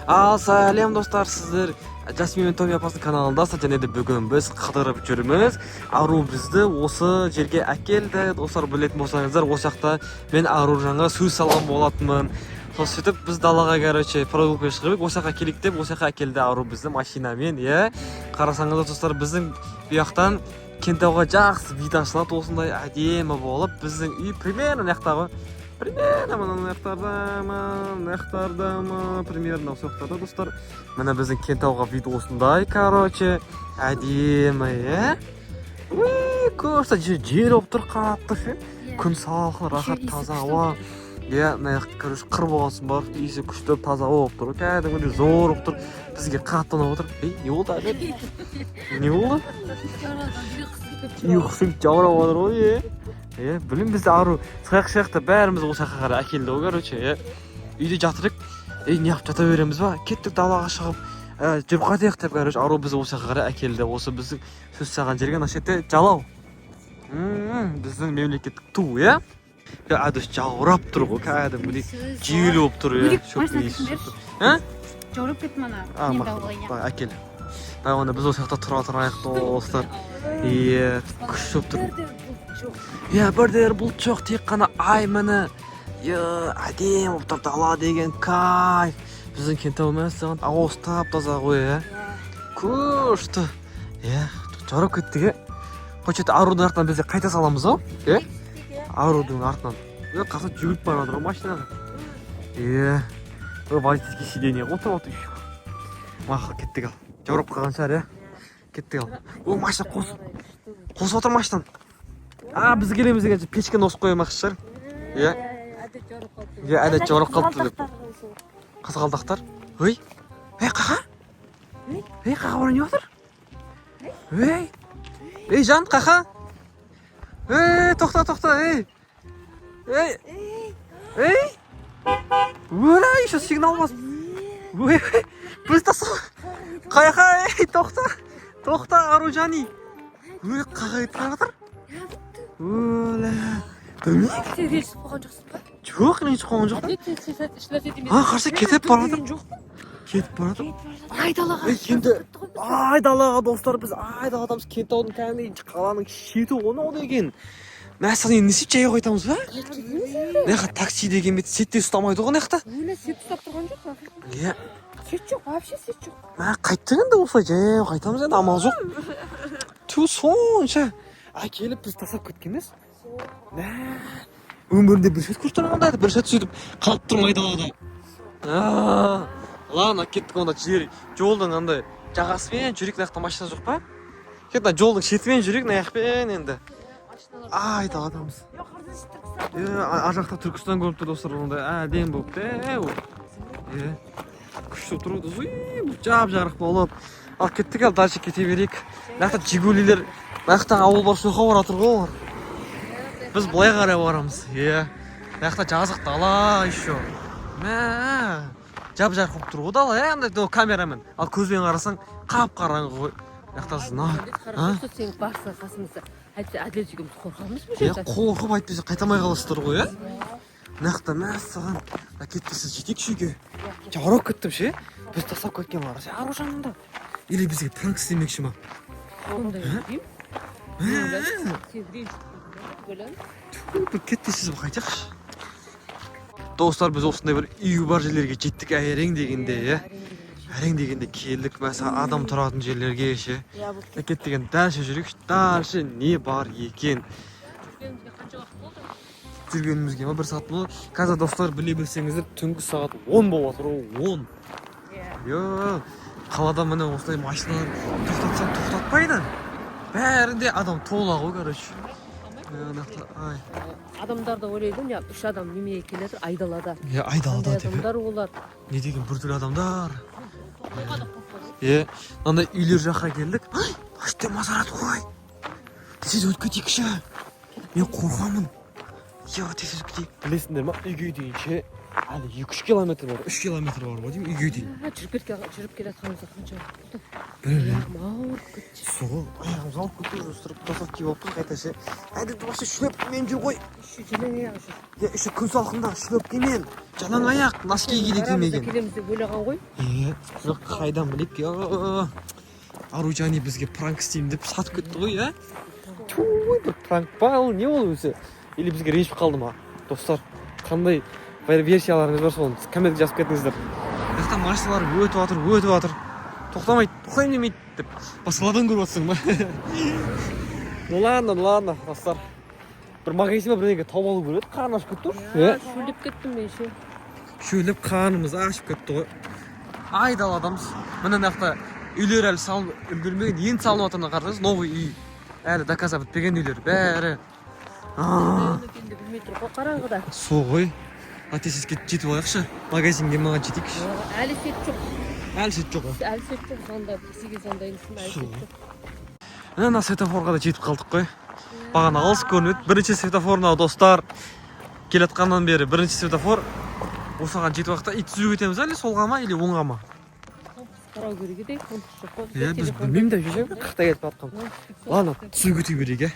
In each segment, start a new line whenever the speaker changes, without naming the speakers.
Салем достар, сіздер Жасмин мен Тоби апасының каналындасыздар. Және де бүгін біз қыдырып жүрміз. Ару бізді осы жерге әкелді. Достар, білетін болсаңыздар, осы жақта мен Аружанға сөз салған болатынмын. Сол сөйтіп біз далаға прогулка шығып, осы жаққа келейік деп, осы жаққа әкелді Ару бізді машинамен. Қарасаңыздар достар, біздің бұяқтан Кентауға жақсы вид ашылады, осындай әдемі болып. Біздің үй примерно мынаяқтағы примерно примерно осы жақтарда достар. Міне біздің Кентауға вид осындай, әдемі, көрсі жел болып тұр қатты, күн салқын, рахат, таза ауа. Қыр болғансын бар, иісі күшті, таза болып тұр, кәдімгідей зор болып тұр. Бізге қатты ұнап отыр. Не болды әлі? Не болды? Ұйқысы жаурап отыр ғой. Білім бізді Ару саяқ-саяқта бәріміз осы жаққа қарай әкелді ғой, үйде жатырық, неғып жата береміз ба, кеттік далаға шығып жүріп қатайық деп, Ару бізді осы жаққа қарай әкелді. Осы біздің сөз саған жерге нашетте жалау, біздің мемлекеттік ту, әдіс жаурап тұр ғой, кәдімгідей жел болып тұр.
Жаурап кетті мана
әкел. Онда біз осы жақта тұра тұрайық достар. Күш болып тұр. Бірдер бұлт жоқ, тек қана ай міне. Әдем болып тұр, дала деген кайф. Біздің Кентау мәсіған ауыз тап-таза ғой. Күшті. Жаурап кеттік. Қойчеті Арудың артынан бізде қайта саламыз ау? Арудың артынан. Қасы жүгіліп бара жатыр ғой машинаға. Водительский сиденье отырып отыр. Мақы кеттік ал. Жаурап қалған шығар, кеттік ал. Машина қосып отыр машинан. Біз келеміз дегенше пешкені осып қоймақ шығар. Әдет жаурап қалыпты деп. Қызғалдақтар. Қаға? Қаға бұрын не отыр? Жан, қаға? Тоқта. Еще сигнал бас. Біз тасу. Қайқа, тоқта, Аружани. Қаға етіп жатыр?
Сен рельс қойған жоқсың ба?
Жоқ, рельс қойған жоқ. Қарсы кетіп бара жатыр. Айдалаға достар, біз айдаладамыз. Кентаудың кәдімгі қаланың шеті оны деген. Мәсіғын несіп жайы қойтамыз ба? Неға такси деген бет сетте ұстамайды ғой неқта?
Сет ұстап тұрған жоқ. Сет жоқ, вообще сет жоқ.
Қайттың енді осылай жайы қойтамыз енді, амал жоқ. Сонша келіп біз тасап кеткенбіз. Өмірінде бір сет көріп тұрғанда, бір сет сөйтіп қалып тұрмайды алада. Ладно, кеттік онда жолдың андай жағасымен жүрек, наяқта машина жоқ па? Кеттік жолдың шетімен жүрек, наяқпен енді. Айдаладамыз. Ажақта Түркістан көріп тұр достар, ондай әдем болып. Күшті тұрды, жап-жарық болып. Ал кеттік ал, дальше кете берейік. Наяқта Жигулилер, наяқта ауыл бар шоқа бар атыр ғой. Біз бұлай қарай барамыз. Наяқта жазық дала еще. Жап-жарық болып тұр ғой дала, камерамен. Ал көзбен қарасаң қап-қараңғы ғой. Наяқта знак.
Сен барса қасымызда. Әйтсе әділет жегіміз қорқамыз бұл
жерде? Қорқып айтпесе қайтамай қаласыздар ғой, Наяқта мәссаған. Кетпесіз жетек шүйге. Жаурап кеттім ше? Біз тасап кеткен бар. Ару жанында. Или бізге пранк істемекші ма? Кетпесіз бұл қайтақшы. Достар, біз осындай бір үй бар жерлерге жеттік әрең дегенде, келдік, мәсіға адам тұратын жерлерге ше. Кеттеген дәлше жүрек, дәлше не бар екен. Жүргенімізге ма бір сағат мұны. Қазір достар, біле білсеңіздер, түнгі сағат 10 болып отыр, 10. Қалада міне осылай машиналар тоқтатсам тоқтатпайды. Бәрінде адам тола ғой,
Адамдар да ойлайды, 3 адам немеге келеді, айдалада.
Айдалада деп.
Адамдар олар.
Не деген біртүрлі адамдар. Мынандай үйлер жаққа келдік. Ашты мазарат қой. Тез өтіп кетейікші. Мен қорқамын. Тез өтіп кетейік. Білесіңдер ма, үйге дейінше әлі 2-3 километр бар, 3 километр бар ғой деймін, үйге дейін.
жүріп келе жатқанымызда қанша уақыт?
Білмеймін.
Аяғым ауырып кетті.
Суға аяғымыз алып кетіп жүріп тосап киіп алыппыз қайташы. Әдетте вообще шлеп кимен жүр ғой.
Жалаң аяқ жүр.
Еще күн салқында шлеп кимен. Жалаң аяқ, носки киде кимеген.
Келеміз деп ойлаған ғой.
Жоқ, қайдан білейік. Аружани бізге пранк істеймін деп сатып кетті ғой, а? Туй, бір пранк па, ол не ол өзі? Или бізге ренжіп қалды ма? Достар, қандай версияларыңыз бар, соны комментке жазып кетіңіздер. Жақта машиналар өтіп жатыр. Тоқтамайды, тоқтаймын демейді деп. Басқаладан көріп жатсың ба? Ну ладно, достар. Бір магазинға бірдеңе тауып алу керек, қарны ашып кетті ғой.
Шөлдеп кеттім мен ше.
Шөліп қарнымыз ашып кетті ғой. Айдаладамыз. Міне мынақта үйлер әлі салынып үлгермеген, енді салынып жатырына қараңыз, новый үй. Әлі доказа бітпеген үйлер бәрі.
Енді білмей тұр ғой қараңғыда.
Су ғой. Атесіз жетіп алайықшы. Магазинге маған жетейікші.
Әлі сет жоқ.
Әлі сет жоқ.
Әлі сет жоқ. Сонда кісіге сондайынсың әлі сет жоқ.
Ана светофорға да жетіп қалдық қой. Бағана алыс көрінеді. Бірінші светофорына достар келатқаннан бері бірінші светофор. Осыған жетіп уақытта түзу кетеміз әлі солға ма или оңға ма?
Қарау керек еді.
Біз білмеймін де жүрсем қақта кетіп жатқам. Ладно, түзу кете берейік,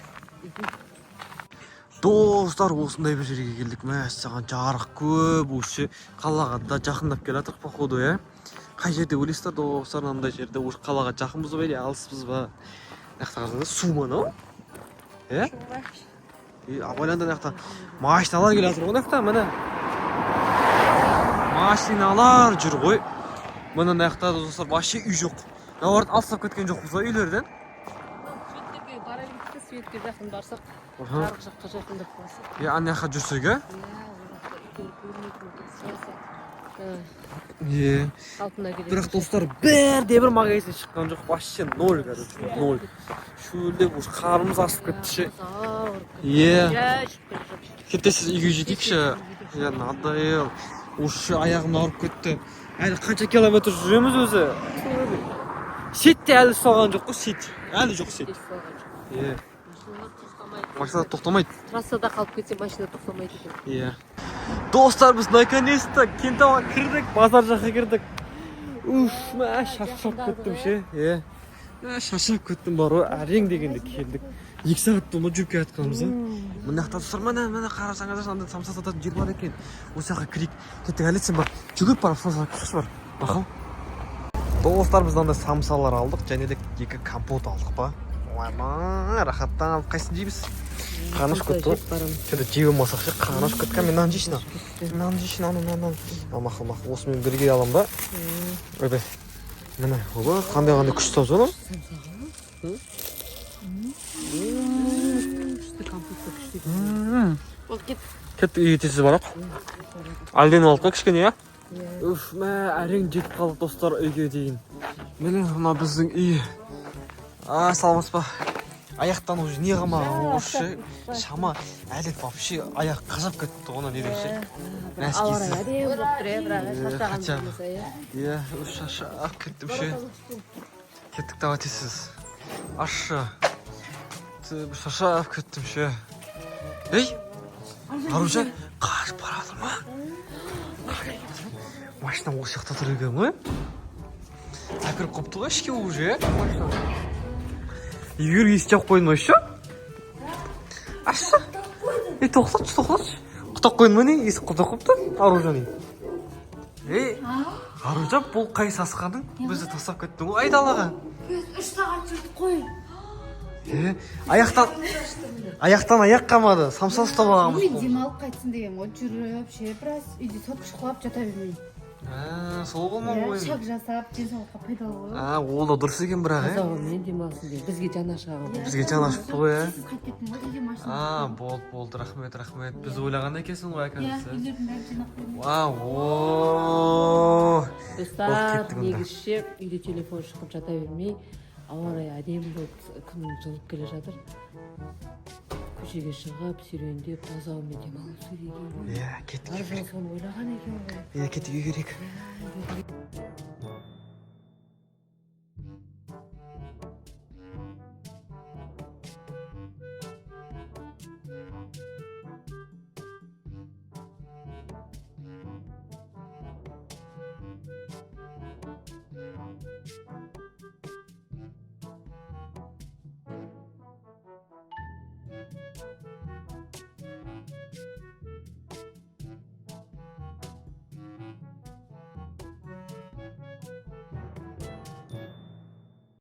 Достар, осындай бір жерге келдік. Мәссаған жарық көп осы қалаға да жақындап келе жатырық походу, Қай жерде ойлайсыздар достар, мынандай жерде осы қалаға жақынбыз ба или алыспыз ба? Мынақта қарасаңыз су ма мынау? Абайланда мынақта машиналар келе жатыр ғой мынақта, міне. Машиналар жүр ғой. Мына мынақта достар вообще үй жоқ. Наоборот, алыстап кеткен жоқпыз ба үйлерден?
Светке бара бердік, светке жақын барсақ, жарық жаққа жақындап қалсақ.
Ана жаққа жүрсек,
Қалпына келеді.
Бірақ достар, бірде бір магазин шыққан жоқ, вообще ноль, ноль. Шөлдеп уж қарымыз асып кетті ше. Кетесіз үйге жетейікші. Надоел. Уж аяғым ауырып кетті. Әлі қанша километр жүреміз өзі? Сетте әлі соған жоқ қой, сет. Әлі жоқ сет. Машина тоқтамайды.
Трассада қалып кетсе машина тоқтамайды екен.
Достар, біз наконец-то Кентауға кірдік, базар жаққа кірдік. Шаршап кеттім ше. Шаршап кеттім бар ғой, әрең дегенде келдік. 2 сағат болма жүріп келе жатқанымыз. Мынақта достар, міне қарасаңыздар, андай самса сататын жер бар екен. Осы жаққа кірейік. Кеттік, әлі сен бар. Жүгіріп барып самсаға кірші бар. Бақыл. Достар, біз андай самсалар алдық, және де 2 компот алдық ба. Рахаттан алып қайсын жейміз? Қаныш көтті ғой. Кәді жей болмасақ ше, қаныш көткен. Мен нан жейшін, нан жейшін, мақыл. Осымен бірге алам ба? Ойбай. Міне, қандай күш тауыз олам? Кетті үйге тесіз барақ. Әлден алдық кішкене, әрең жетіп қалдық достар үйге дейін. Міне, мына біздің үй. Саламыз ба? Аяқтан уже не қама, уже шама әлет вообще аяқ қажап кетті оны не дейші. Нәскесі. Шашап кеттім ше. Кеттік дава тесіз. Ашы. Шашап кеттім ше. Аружа, қашып барадыр ма? Машина осы жақта тұр екен ғой? Әкіріп қопты ғой ішке уже, машина. Егер есі жауып қойын ма еще? Ашы? Тоқтатшы. Құтақ қойын ма не? Есі құтақ қопты? Аружа не? Аружа, бұл қай сасқаның? Бізді тастап кеттің ғой, айдалаға.
3 сағат жүрдік қой.
Аяқтан аяқ қамады, самса ұстап ағамыз.
Мен демалып қайтсын деген ғой, жүріп, біраз үйде сотқыш құлап жата бермей.
Сол болмау ойын.
Шак жасап, денсаулыққа пайдалы ғой.
Ол да дұрыс екен бірақ,
Қазағыммен демалсын деп, бізге жанашағым.
Бізге жанашықты ғой,
Сіз қайтып кеттің ғой, үйге машина.
Болды, рахмет. Біз ойлаған екенсің ғой, әкәмізі.
Үйлердің бәрі жинақ қойдым.
Достар, негізше үйде телефон шығып жата бермей, ауа райы әдемі болып күн жылып келе жатыр. Көшеге шығып, серуендеп, тазаумен демалып сөйлеген ғой.
Кеттік.
Арзан соны ойлаған екен ғой.
Кеттік үй керек.